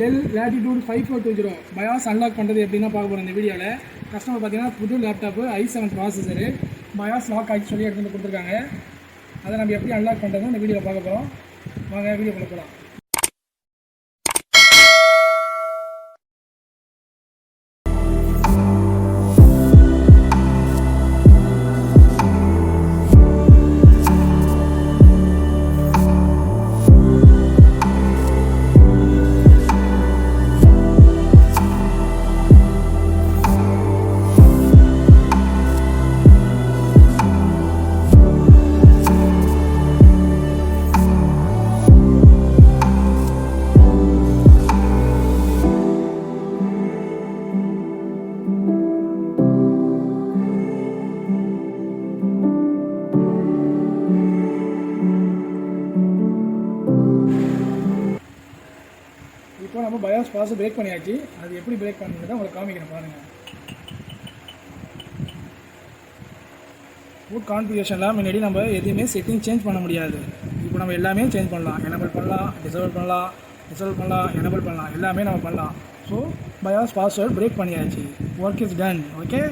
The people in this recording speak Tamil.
டெல் latitude 5420 பயாஸ் அன்லாக் பண்ணுறது எப்படின்னா பார்க்க போகிறோம் இந்த வீடியோவில். கஸ்டமர் பார்த்தீங்கன்னா புது laptop i7 processor bias lock ஆகி சொல்லி எடுத்து வந்து கொடுத்துருக்காங்க. அதை நம்ம எப்படி அன்லாக் பண்ணுறது இந்த வீடியோவில் பார்க்க போகிறோம். வாங்க வீடியோக்குள்ள போகலாம். இப்போ நம்ம பயாஸ் பாஸ் பிரேக் பண்ணியாச்சு. அது எப்படி பிரேக் பண்ணுறதை உங்களுக்கு காமிக்கிறேன் பாருங்கள். ஃபுட் கான்ஃபிகரேஷனில் முன்னாடி நம்ம எதுவுமே செட்டிங் சேஞ்ச் பண்ண முடியாது. இப்போ நம்ம எல்லாமே சேஞ்ச் பண்ணலாம். எனபிள் பண்ணலாம், டிசேபிள் பண்ணலாம், எனபிள் பண்ணலாம், எல்லாமே நம்ம பண்ணலாம். ஸோ பயாஸ் பாஸ்வேர்ட் பிரேக் பண்ணியாச்சு. Work is done. ஓகே.